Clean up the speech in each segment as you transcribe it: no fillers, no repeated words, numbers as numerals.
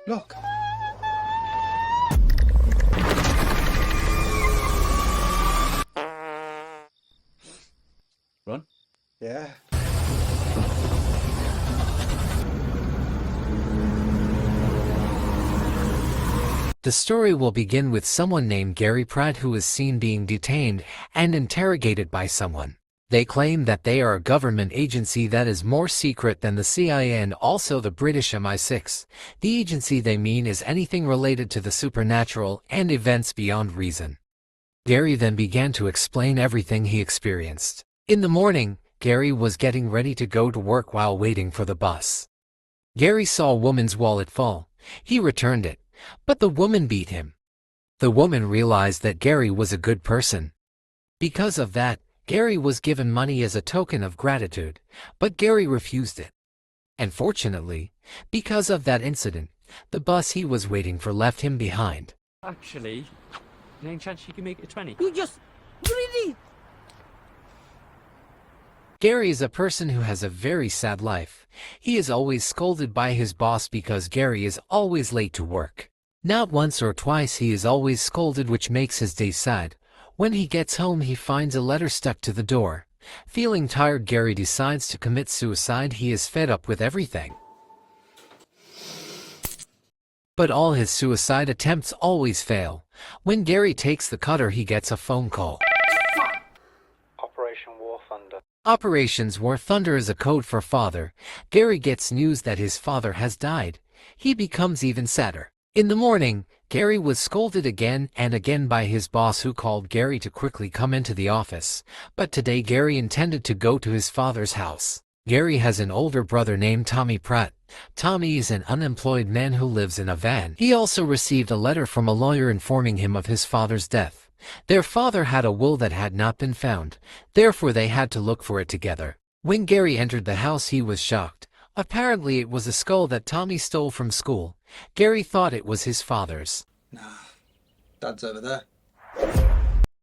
Look. Run? Yeah. The story will begin with someone named Gary Pratt who is seen being detained and interrogated by someone. They claim that they are a government agency that is more secret than the CIA and also the British MI6. The agency they mean is anything related to the supernatural and events beyond reason. Gary then began to explain everything he experienced. In the morning, Gary was getting ready to go to work while waiting for the bus. Gary saw a woman's wallet fall. He returned it, but the woman beat him. The woman realized that Gary was a good person. Because of that, Gary was given money as a token of gratitude, but Gary refused it. And fortunately, because of that incident, the bus he was waiting for left him behind. Actually, any chance you can make it 20? You just really. Gary is a person who has a very sad life. He is always scolded by his boss because Gary is always late to work. Not once or twice, he is always scolded, which makes his day sad. When he gets home, he finds a letter stuck to the door. Feeling tired, Gary decides to commit suicide. He is fed up with everything. But all his suicide attempts always fail. When Gary takes the cutter, he gets a phone call. Operation War Thunder. Operations War Thunder is a code for father. Gary gets news that his father has died. He becomes even sadder. In the morning, Gary was scolded again and again by his boss, who called Gary to quickly come into the office. But today Gary intended to go to his father's house. Gary has an older brother named Tommy Pratt. Tommy is an unemployed man who lives in a van. He also received a letter from a lawyer informing him of his father's death. Their father had a will that had not been found, therefore they had to look for it together. When Gary entered the house, he was shocked. Apparently it was a skull that Tommy stole from school. Gary thought it was his father's. Nah, Dad's over there.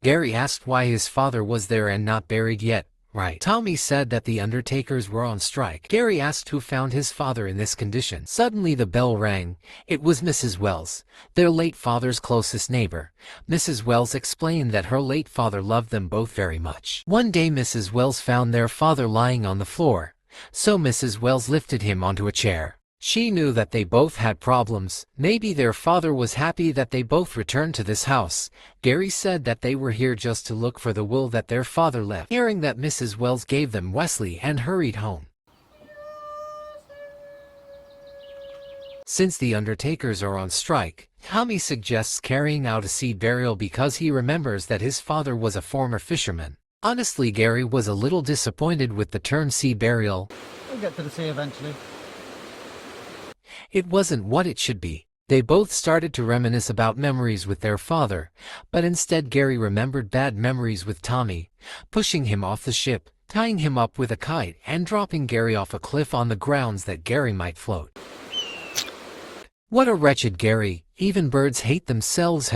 Gary asked why his father was there and not buried yet. Right. Tommy said that the undertakers were on strike. Gary asked who found his father in this condition. Suddenly the bell rang. It was Mrs. Wells, their late father's closest neighbor. Mrs. Wells explained that her late father loved them both very much. One day Mrs. Wells found their father lying on the floor, so Mrs. Wells lifted him onto a chair. She knew that they both had problems. Maybe their father was happy that they both returned to this house. Gary said that they were here just to look for the will that their father left. Hearing that, Mrs. Wells gave them Wesley and hurried home. Since the undertakers are on strike, Tommy suggests carrying out a sea burial because he remembers that his father was a former fisherman. Honestly, Gary was a little disappointed with the term sea burial. We'll get to the sea eventually. It wasn't what it should be. They both started to reminisce about memories with their father, but instead Gary remembered bad memories with Tommy, pushing him off the ship, tying him up with a kite, and dropping Gary off a cliff on the grounds that Gary might float. What a wretched Gary. Even birds hate themselves.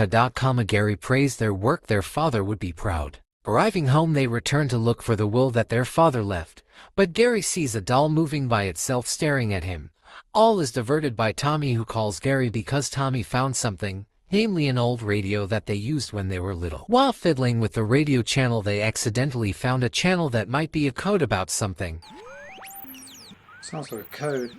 Gary praised their work. Their father would be proud. Arriving home, they return to look for the will that their father left, but Gary sees a doll moving by itself staring at him. All is diverted by Tommy, who calls Gary because Tommy found something, namely an old radio that they used when they were little. While fiddling with the radio channel, they accidentally found a channel that might be a code about something. Sounds like a code.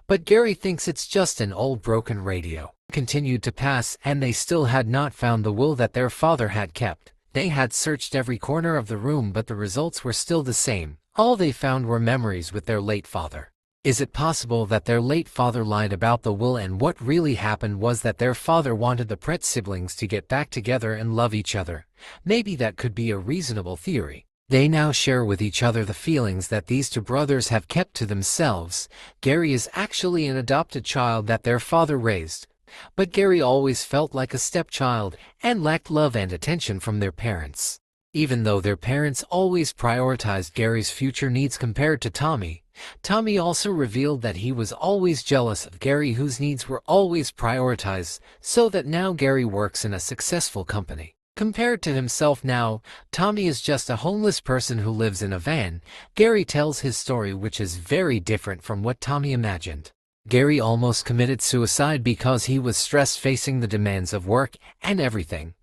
But Gary thinks it's just an old broken radio. Continued to pass, and they still had not found the will that their father had kept. They had searched every corner of the room, but the results were still the same. All they found were memories with their late father. Is it possible that their late father lied about the will, and what really happened was that their father wanted the Pratt siblings to get back together and love each other? Maybe that could be a reasonable theory. They now share with each other the feelings that these two brothers have kept to themselves. Gary is actually an adopted child that their father raised, but Gary always felt like a stepchild and lacked love and attention from their parents. Even though their parents always prioritized Gary's future needs compared to Tommy, Tommy also revealed that he was always jealous of Gary, whose needs were always prioritized, so that now Gary works in a successful company. Compared to himself now, Tommy is just a homeless person who lives in a van. Gary tells his story, which is very different from what Tommy imagined. Gary almost committed suicide because he was stressed facing the demands of work and everything.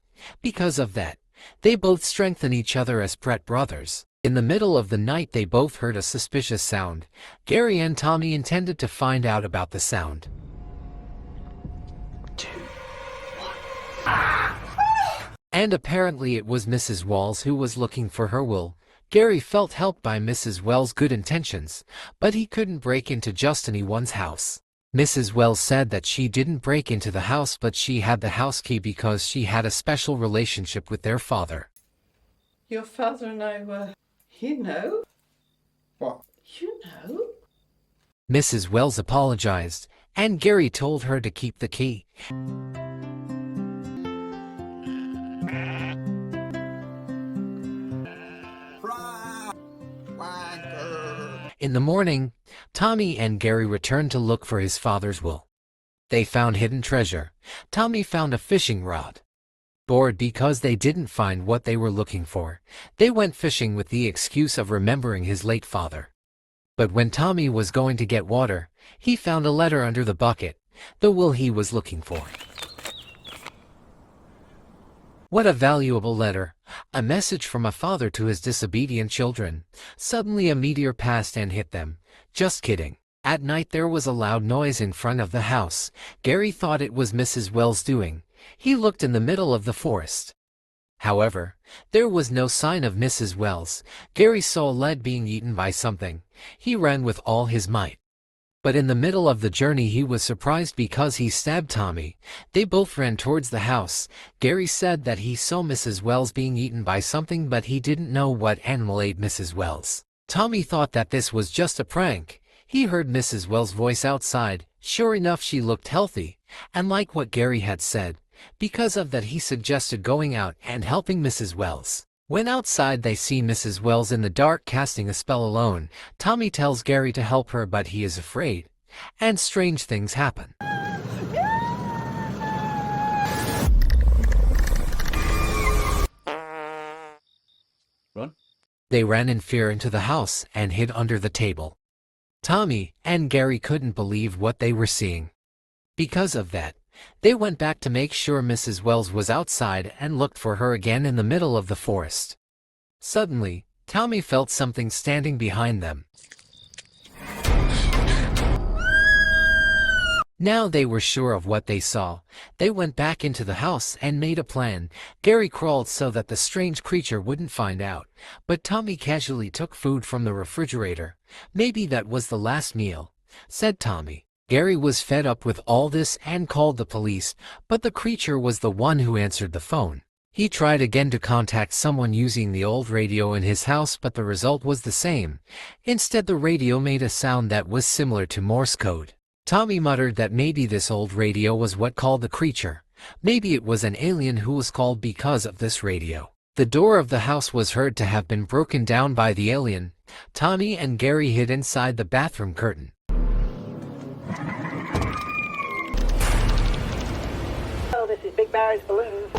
Because of that, they both strengthened each other as Brett brothers. In the middle of the night they both heard a suspicious sound. Gary and Tommy intended to find out about the sound. And apparently it was Mrs. Wells who was looking for her will. Gary felt helped by Mrs. Wells' good intentions, but he couldn't break into just anyone's house. Mrs. Wells said that she didn't break into the house, but she had the house key because she had a special relationship with their father. Your father and I were, you know. What? You know. Mrs. Wells apologized, and Gary told her to keep the key. In the morning, Tommy and Gary returned to look for his father's will. They found hidden treasure. Tommy found a fishing rod. Bored because they didn't find what they were looking for, they went fishing with the excuse of remembering his late father. But when Tommy was going to get water, he found a letter under the bucket, the will he was looking for. What a valuable letter, a message from a father to his disobedient children. Suddenly a meteor passed and hit them. Just kidding. At night there was a loud noise in front of the house. Gary thought it was Mrs. Wells doing. He looked in the middle of the forest. However, there was no sign of Mrs. Wells. Gary saw lead being eaten by something. He ran with all his might. But in the middle of the journey he was surprised because he stabbed Tommy. They both ran towards the house. Gary said that he saw Mrs. Wells being eaten by something, but he didn't know what animal ate Mrs. Wells. Tommy thought that this was just a prank. He heard Mrs. Wells' voice outside. Sure enough, she looked healthy, and like what Gary had said. Because of that he suggested going out and helping Mrs. Wells. When outside they see Mrs. Wells in the dark casting a spell alone. Tommy tells Gary to help her, but he is afraid. And strange things happen. Run. They ran in fear into the house and hid under the table. Tommy and Gary couldn't believe what they were seeing. Because of that, they went back to make sure Mrs. Wells was outside and looked for her again in the middle of the forest. Suddenly, Tommy felt something standing behind them. Now they were sure of what they saw. They went back into the house and made a plan. Gary crawled so that the strange creature wouldn't find out, but Tommy casually took food from the refrigerator. Maybe that was the last meal, said Tommy. Gary was fed up with all this and called the police, but the creature was the one who answered the phone. He tried again to contact someone using the old radio in his house, but the result was the same. Instead, the radio made a sound that was similar to Morse code. Tommy muttered that maybe this old radio was what called the creature. Maybe it was an alien who was called because of this radio. The door of the house was heard to have been broken down by the alien. Tommy and Gary hid inside the bathroom curtain. This is Big Barry's balloons.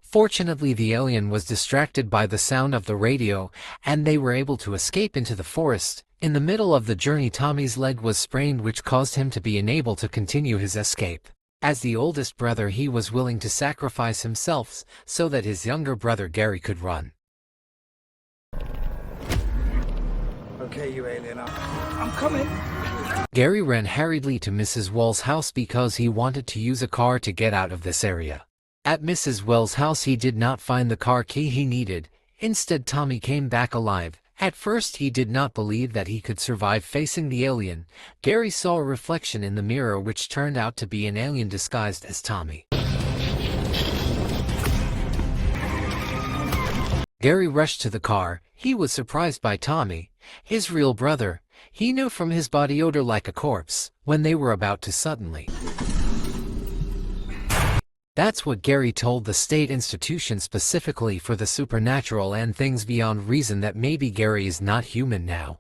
Fortunately, the alien was distracted by the sound of the radio, and they were able to escape into the forest. In the middle of the journey, Tommy's leg was sprained, which caused him to be unable to continue his escape. As the oldest brother, he was willing to sacrifice himself so that his younger brother Gary could run. Okay, you alien. I'm coming. Gary ran hurriedly to Mrs. Wells' house because he wanted to use a car to get out of this area. At Mrs. Wells' house he did not find the car key he needed. Instead, Tommy came back alive. At first he did not believe that he could survive facing the alien. Gary saw a reflection in the mirror which turned out to be an alien disguised as Tommy. Gary rushed to the car. He was surprised by Tommy, his real brother. He knew from his body odor like a corpse when they were about to suddenly. That's what Gary told the state institution specifically for the supernatural and things beyond reason, that maybe Gary is not human now.